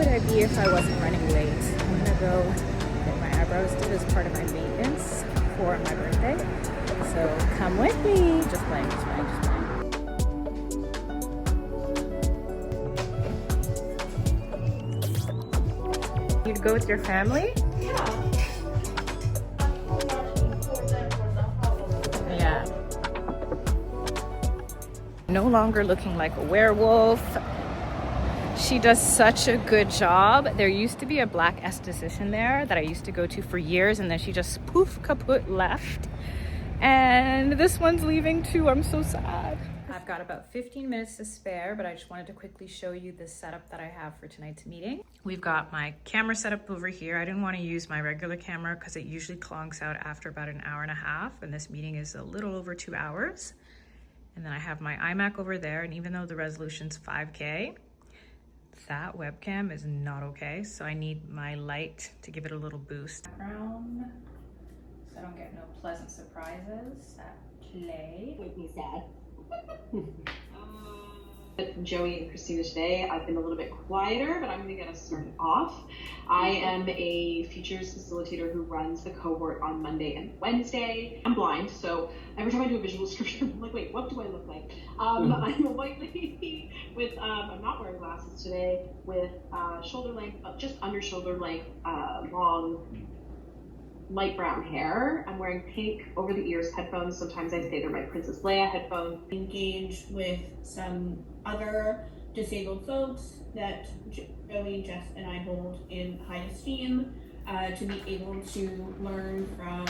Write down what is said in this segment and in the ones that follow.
would I be if I wasn't running late? I'm gonna go get my eyebrows did as part of my maintenance for my birthday. So come with me. Just playing, just playing, just playing. You'd go with your family? Yeah. No longer looking like a werewolf. She does such a good job. There used to be a black esthetician there that I used to go to for years, and then she just poof kaput left. And this one's leaving too. I'm so sad. I've got about 15 minutes to spare, but I just wanted to quickly show you the setup that I have for tonight's meeting. We've got my camera set up over here. I didn't want to use my regular camera because it usually clonks out after about an hour and a half, and this meeting is a little over 2 hours. And then I have my iMac over there, and even though the resolution's 5K, that webcam is not okay, so I need my light to give it a little boost. Background, so I don't get no pleasant surprises at play. Make me sad. Joey and Christina today. I've been a little bit quieter, but I'm going to get us started off. I am a features facilitator who runs the cohort on Monday and Wednesday. I'm blind, so every time I do a visual description, I'm like, wait, what do I look like? I'm a white lady with, I'm not wearing glasses today, with shoulder length, just under shoulder length, long, light brown hair. I'm wearing pink over the ears headphones. Sometimes I say they're my Princess Leia headphones. Engage with some other disabled folks that Joey, Jess, and I hold in high esteem, to be able to learn from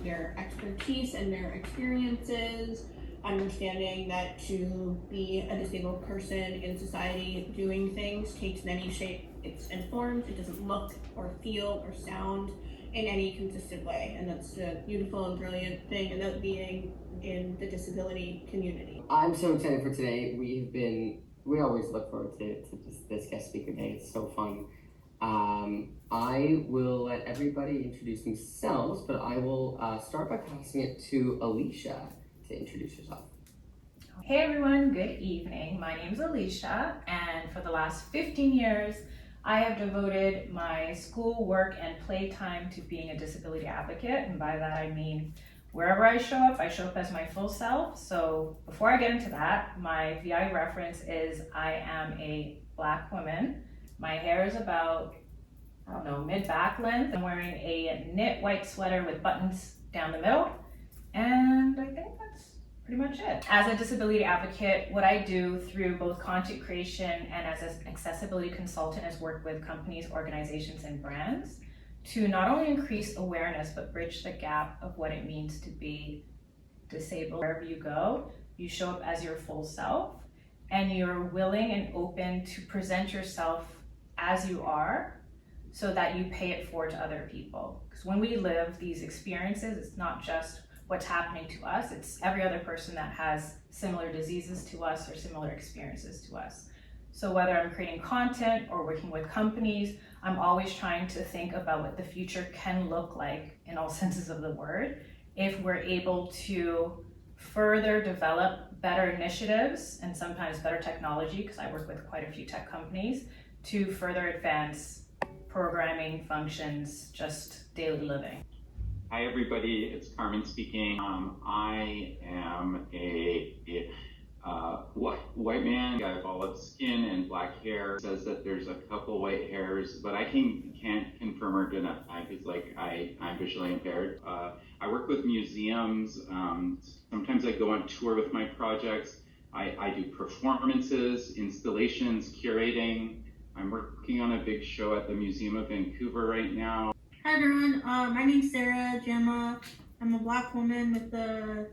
their expertise and their experiences, understanding that to be a disabled person in society doing things takes many shapes and forms. It doesn't look or feel or sound in any consistent way, and that's a beautiful and brilliant thing about being in the disability community. I'm so excited for today. We always look forward to this guest speaker day. It's so fun. I will let everybody introduce themselves, but I will start by passing it to Alicia to introduce yourself. Hey everyone, good evening. My name is Alicia, and for the last 15 years, I have devoted my school, work, and playtime to being a disability advocate, and by that I mean wherever I show up as my full self. So before I get into that, my VI reference is I am a Black woman. My hair is about, mid-back length. I'm wearing a knit white sweater with buttons down the middle, and I think that's pretty much it. As a disability advocate, what I do through both content creation and as an accessibility consultant is work with companies, organizations, and brands to not only increase awareness, but bridge the gap of what it means to be disabled. Wherever you go, you show up as your full self, and you're willing and open to present yourself as you are so that you pay it forward to other people. Because when we live these experiences, it's not just what's happening to us, it's every other person that has similar diseases to us or similar experiences to us. So whether I'm creating content or working with companies, I'm always trying to think about what the future can look like in all senses of the word if we're able to further develop better initiatives and sometimes better technology, because I work with quite a few tech companies, to further advance programming functions, just daily living. Hi everybody, it's Carmen speaking. I am a white man. I have olive skin and black hair. It says that there's a couple white hairs, but I can't confirm or deny because I'm visually impaired. I work with museums. Sometimes I go on tour with my projects. I do performances, installations, curating. I'm working on a big show at the Museum of Vancouver right now. Hi everyone, my name's Sarah Gemma. I'm a Black woman with a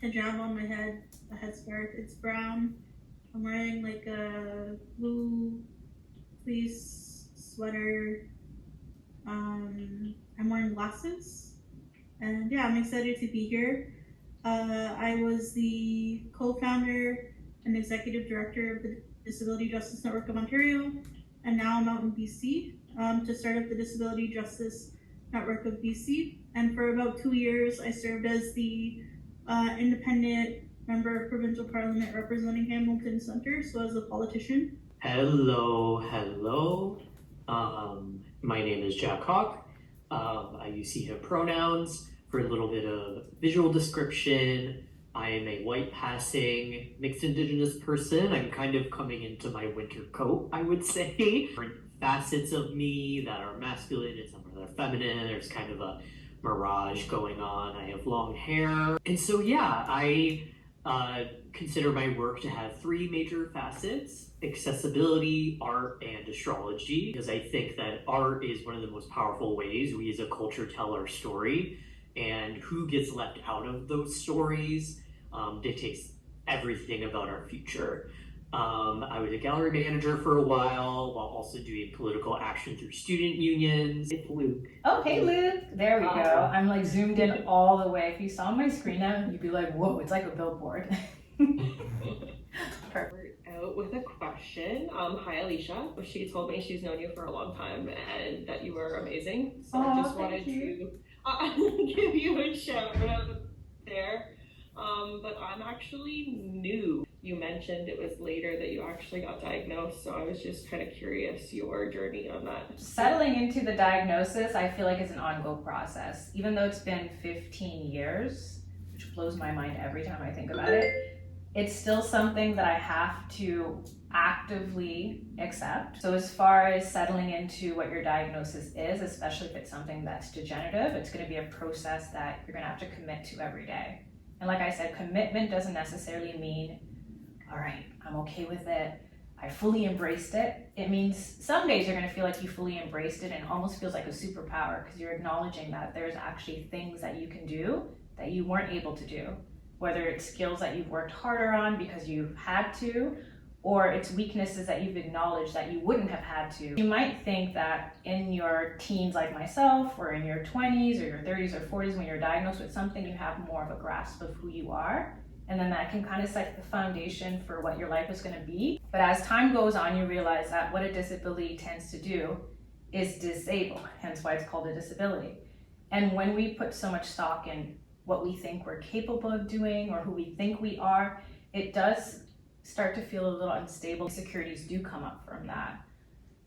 hijab on my head, a headscarf. It's brown. I'm wearing like a blue fleece sweater. I'm wearing glasses, and yeah, I'm excited to be here. I was the co-founder and executive director of the Disability Justice Network of Ontario, and now I'm out in BC to start up the Disability Justice Network of BC. And for about 2 years, I served as the independent member of provincial parliament representing Hamilton Centre, so as a politician. Hello. My name is Jack Hawk. I use he, him pronouns. For a little bit of visual description, I am a white passing mixed indigenous person. I'm kind of coming into my winter coat, I would say. Different facets of me that are masculine and some that are feminine. There's kind of a mirage going on. I have long hair. And so, yeah, I consider my work to have three major facets: accessibility, art, and astrology, because I think that art is one of the most powerful ways we as a culture tell our story, and who gets left out of those stories dictates everything about our future. I was a gallery manager for a while also doing political action through student unions. It's Luke. Oh, hey Luke. There we go. I'm like zoomed in all the way. If you saw my screen now, you'd be like, whoa, it's like a billboard. Perfect. Out with a question. Hi Alicia. She told me she's known you for a long time and that you were amazing. So I just wanted to give you a shout out there. But I'm actually new. You mentioned it was later that you actually got diagnosed, so I was just kind of curious your journey on that. Settling into the diagnosis, I feel like it's an ongoing process. Even though it's been 15 years, which blows my mind every time I think about it, it's still something that I have to actively accept. So as far as settling into what your diagnosis is, especially if it's something that's degenerative, it's going to be a process that you're going to have to commit to every day. And like I said, commitment doesn't necessarily mean, all right, I'm okay with it, I fully embraced it. It means some days you're going to feel like you fully embraced it and it almost feels like a superpower because you're acknowledging that there's actually things that you can do that you weren't able to do. Whether it's skills that you've worked harder on because you've had to, or it's weaknesses that you've acknowledged that you wouldn't have had to. You might think that in your teens like myself, or in your 20s or your 30s or 40s when you're diagnosed with something, you have more of a grasp of who you are. And then that can kind of set the foundation for what your life is going to be. But as time goes on, you realize that what a disability tends to do is disable, hence why it's called a disability. And when we put so much stock in what we think we're capable of doing or who we think we are, it does start to feel a little unstable. Insecurities do come up from that.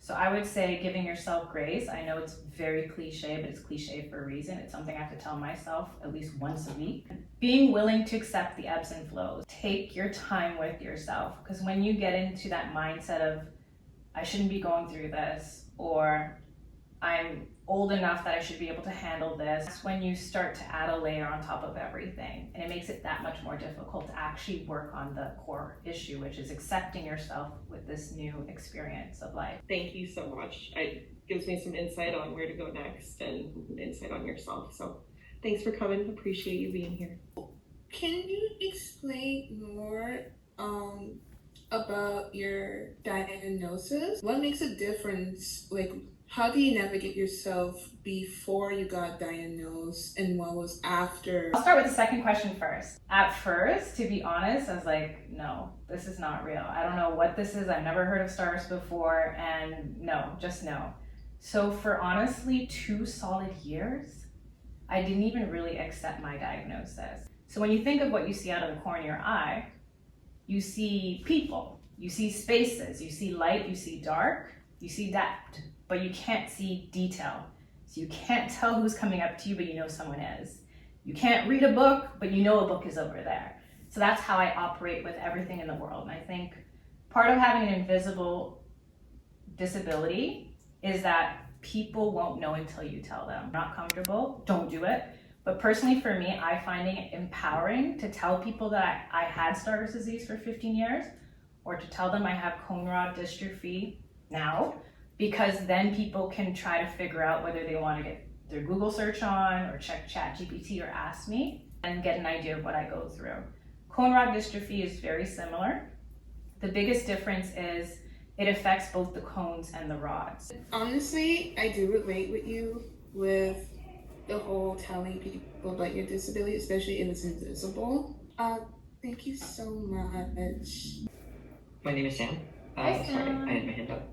So I would say giving yourself grace. I know it's very cliche, but it's cliche for a reason. It's something I have to tell myself at least once a week. Being willing to accept the ebbs and flows. Take your time with yourself, because when you get into that mindset of, I shouldn't be going through this, or I'm old enough that I should be able to handle this, that's when you start to add a layer on top of everything. And it makes it that much more difficult to actually work on the core issue, which is accepting yourself with this new experience of life. Thank you so much. It gives me some insight on where to go next and insight on yourself. So thanks for coming. Appreciate you being here. Can you explain more about your diagnosis? What makes a difference? Like, how do you navigate yourself before you got diagnosed and what was after? I'll start with the second question first. At first, to be honest, I was like, no, this is not real. I don't know what this is. I've never heard of STARS before, and no, just no. So for honestly 2 solid years, I didn't even really accept my diagnosis. So when you think of what you see out of the corner of your eye, you see people, you see spaces, you see light, you see dark, you see depth, but you can't see detail. So you can't tell who's coming up to you, but you know someone is. You can't read a book, but you know a book is over there. So that's how I operate with everything in the world. And I think part of having an invisible disability is that people won't know until you tell them. Not comfortable, don't do it. But personally for me, I finding it empowering to tell people that I had Stargardt disease for 15 years, or to tell them I have cone rod dystrophy now, because then people can try to figure out whether they want to get their Google search on or check ChatGPT or ask me and get an idea of what I go through. Cone rod dystrophy is very similar. The biggest difference is it affects both the cones and the rods. Honestly, I do relate with you with the whole telling people about your disability, especially if it's invisible. Thank you so much. My name is Sam. Hi, Sorry, Sam. I had my hand up.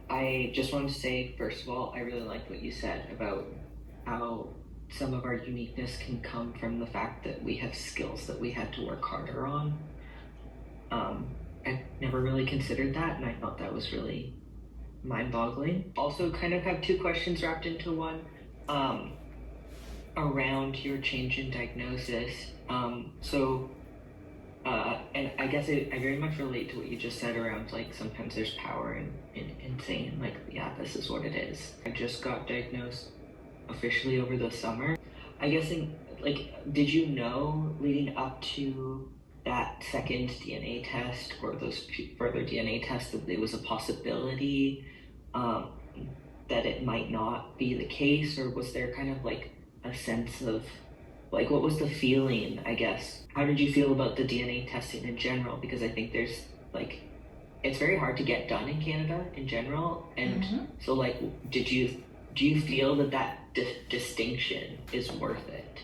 I just wanted to say, first of all, I really liked what you said about how some of our uniqueness can come from the fact that we have skills that we had to work harder on. I never really considered that, and I thought that was really mind-boggling. Also, kind of have two questions wrapped into one. Around your change in diagnosis. And I guess I very much relate to what you just said around like sometimes there's power in saying like, yeah, this is what it is. I just got diagnosed officially over the summer. I guess did you know leading up to that second DNA test or those further DNA tests that there was a possibility that it might not be the case, or was there kind of like a sense of like what was the feeling, I guess? How did you feel about the DNA testing in general? Because I think there's like it's very hard to get done in Canada in general, and so like do you feel that distinction is worth it?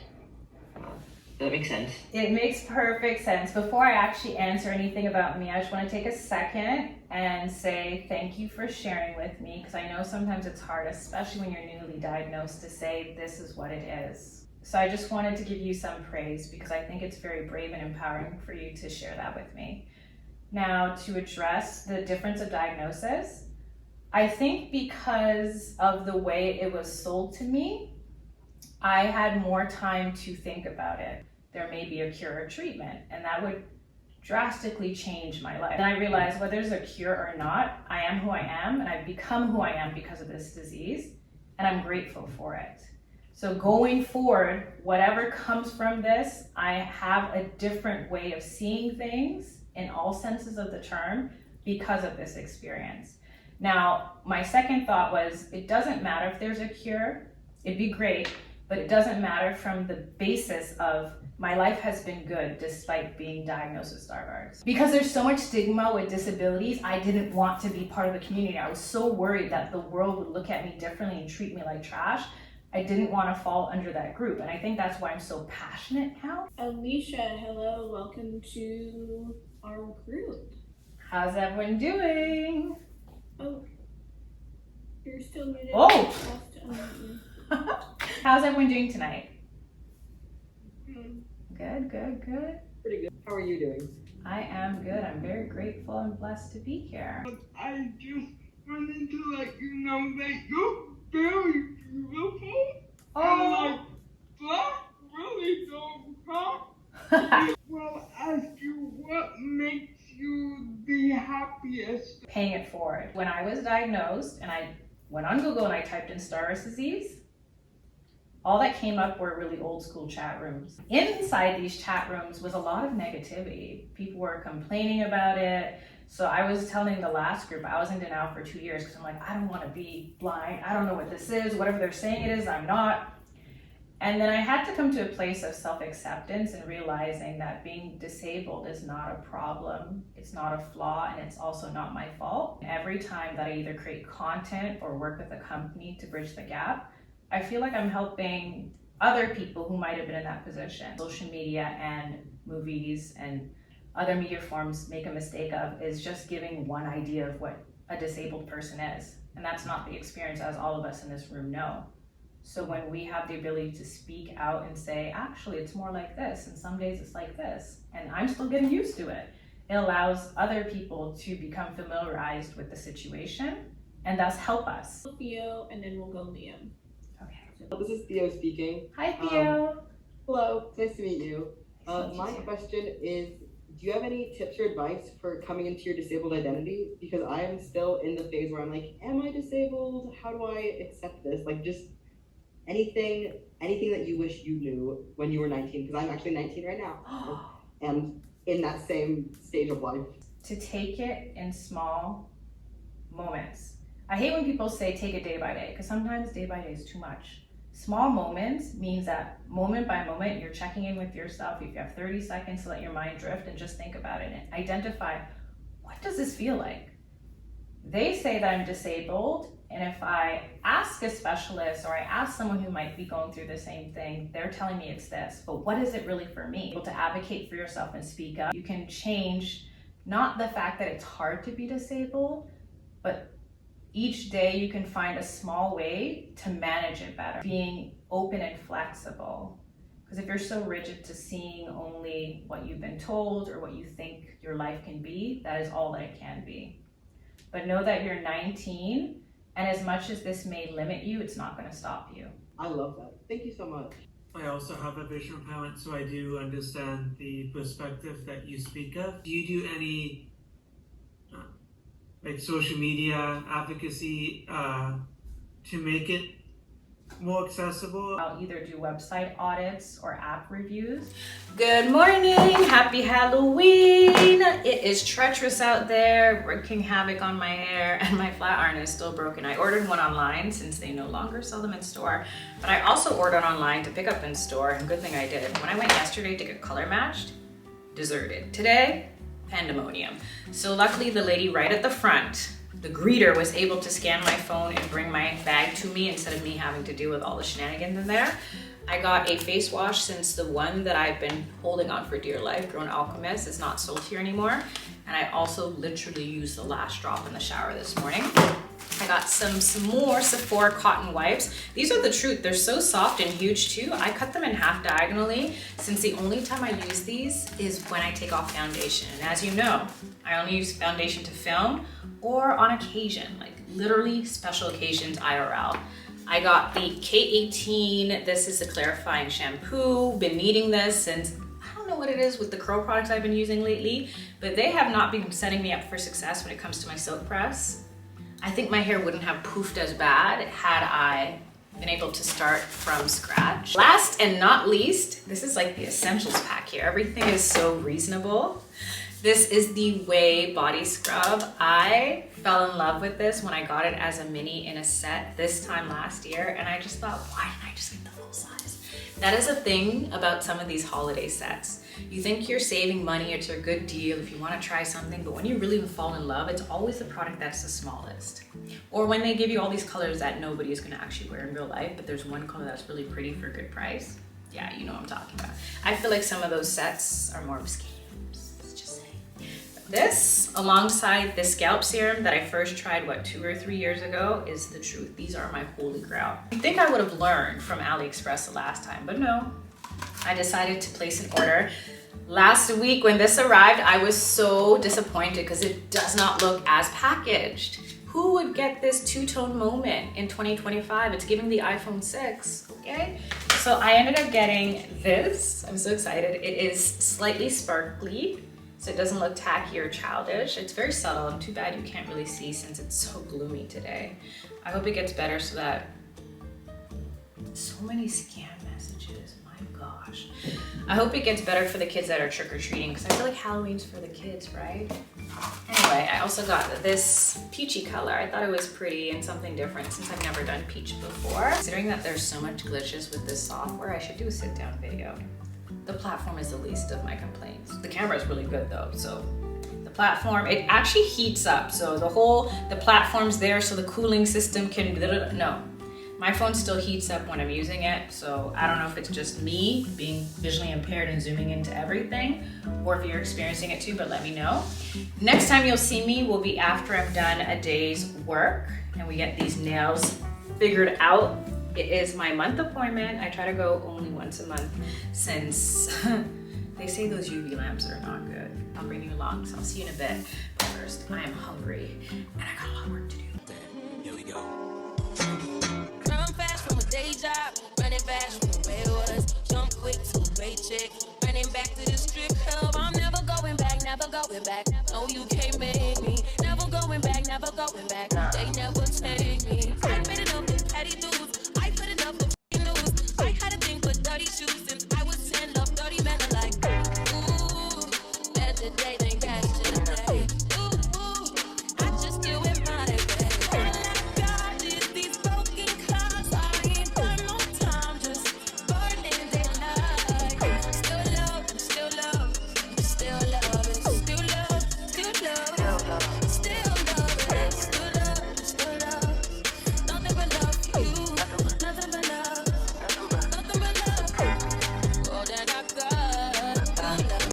Does that make sense? It makes perfect sense. Before I actually answer anything about me, I just want to take a second and say thank you for sharing with me, because I know sometimes it's hard, especially when you're newly diagnosed, to say this is what it is. So I just wanted to give you some praise because I think it's very brave and empowering for you to share that with me. Now, to address the difference of diagnosis, I think because of the way it was sold to me, I had more time to think about it. There may be a cure or treatment, and that would drastically change my life. And I realized whether there's a cure or not, I am who I am, and I've become who I am because of this disease, and I'm grateful for it. So going forward, whatever comes from this, I have a different way of seeing things in all senses of the term because of this experience. Now, my second thought was, it doesn't matter if there's a cure, it'd be great, but it doesn't matter from the basis of my life has been good despite being diagnosed with Stargardt's. Because there's so much stigma with disabilities, I didn't want to be part of the community. I was so worried that the world would look at me differently and treat me like trash. I didn't want to fall under that group, and I think that's why I'm so passionate now. Alicia, hello, welcome to our group. How's everyone doing? Oh, you're still muted. Oh! Just, How's everyone doing tonight? Good. Pretty good. How are you doing? I am good. I'm very grateful and blessed to be here. I just wanted to let you know that you're very beautiful. And like black really don't talk. Well, ask you what makes you the happiest. Paying it forward. When I was diagnosed and I went on Google and I typed in Stargardt's disease, all that came up were really old school chat rooms. Inside these chat rooms was a lot of negativity. People were complaining about it. So I was telling the last group, I was in denial for 2 years because I'm like, I don't want to be blind. I don't know what this is. Whatever they're saying it is, I'm not. And then I had to come to a place of self-acceptance and realizing that being disabled is not a problem. It's not a flaw, and it's also not my fault. Every time that I either create content or work with a company to bridge the gap, I feel like I'm helping other people who might have been in that position. Social media and movies and other media forms make a mistake of is just giving one idea of what a disabled person is. And that's not the experience, as all of us in this room know. So when we have the ability to speak out and say, actually, it's more like this, and some days it's like this, and I'm still getting used to it, it allows other people to become familiarized with the situation and thus help us. Theo, and then we'll go Liam. Okay. This is Theo speaking. Hi, Theo. Hello, it's nice to meet you. Nice to meet My you too. question is, do you have any tips or advice for coming into your disabled identity? Because I am still in the phase where I'm like, am I disabled? How do I accept this? Like just anything that you wish you knew when you were 19, because I'm actually 19 right now. And in that same stage of life. To take it in small moments. I hate when people say take it day by day, because sometimes day by day is too much. Small moments means that moment by moment, you're checking in with yourself. If you have 30 seconds to let your mind drift and just think about it and identify, what does this feel like? They say that I'm disabled, and if I ask a specialist or I ask someone who might be going through the same thing, they're telling me it's this, but what is it really for me? Able to advocate for yourself and speak up. You can change not the fact that it's hard to be disabled, but each day you can find a small way to manage it better. Being open and flexible. Because if you're so rigid to seeing only what you've been told or what you think your life can be, that is all that it can be. But know that you're 19, and as much as this may limit you, it's not going to stop you. I love that. Thank you so much. I also have a visual impairment, so I do understand the perspective that you speak of. Do you do any like social media advocacy to make it more accessible? I'll either do website audits or app reviews. Good morning, happy Halloween. It is treacherous out there, wreaking havoc on my hair, and my flat iron is still broken. I ordered one online since they no longer sell them in store, but I also ordered online to pick up in store, and good thing I did. When I went yesterday to get color matched, deserted. Today, pandemonium. So luckily the lady right at the front, the greeter, was able to scan my phone and bring my bag to me instead of me having to deal with all the shenanigans in there. I got a face wash since the one that I've been holding on for dear life, Grown Alchemist, is not sold here anymore. And I also literally used the last drop in the shower this morning. I got some more Sephora cotton wipes. These are the truth. They're so soft and huge too. I cut them in half diagonally since the only time I use these is when I take off foundation. And as you know, I only use foundation to film or on occasion, like literally special occasions IRL. I got the K18. This is the clarifying shampoo. Been needing this since, I don't know what it is with the curl products I've been using lately, but they have not been setting me up for success when it comes to my silk press. I think my hair wouldn't have poofed as bad had I been able to start from scratch. Last and not least, this is like the essentials pack here. Everything is so reasonable. This is the Way Body Scrub. I fell in love with this when I got it as a mini in a set this time last year, and I just thought, why didn't I just get the full size? That is a thing about some of these holiday sets. You think you're saving money, it's a good deal if you want to try something, but when you really fall in love, it's always the product that's the smallest. Or when they give you all these colors that nobody is going to actually wear in real life, but there's one color that's really pretty for a good price. Yeah, you know what I'm talking about. I feel like some of those sets are more of scams. Let's just say. This, alongside the scalp serum that I first tried, 2 or 3 years ago, is the truth. These are my holy grail. I think I would have learned from AliExpress the last time, but no. I decided to place an order. Last week when this arrived, I was so disappointed because it does not look as packaged. Who would get this two-tone moment in 2025? It's giving the iPhone 6, okay? So I ended up getting this. I'm so excited. It is slightly sparkly, so it doesn't look tacky or childish. It's very subtle, and too bad you can't really see since it's so gloomy today. I hope it gets better so that so many scam messages. Gosh. I hope it gets better for the kids that are trick-or-treating because I feel like Halloween's for the kids, right? Anyway, I also got this peachy color. I thought it was pretty and something different since I've never done peach before. Considering that there's so much glitches with this software, I should do a sit-down video. The platform is the least of my complaints. The camera is really good though, so the platform, it actually heats up. So the platform's there so the cooling system can, no. My phone still heats up when I'm using it, so I don't know if it's just me being visually impaired and zooming into everything, or if you're experiencing it too, but let me know. Next time you'll see me will be after I've done a day's work and we get these nails figured out. It is my month appointment. I try to go only once a month since they say those UV lamps are not good. I'll bring you along, so I'll see you in a bit. But first, I am hungry and I got a lot of work to do. Here we go. Run fast from a day job, running fast from the way it was. Jump quick to a paycheck, running back to the strip club. I'm never going back, never going back. No, you can't make me. Never going back, never going back. They never take me. I made enough of petty dudes. I put enough of news. I had a thing for dirty shoes since I was 10. Love dirty men are like, ooh, better day than cash.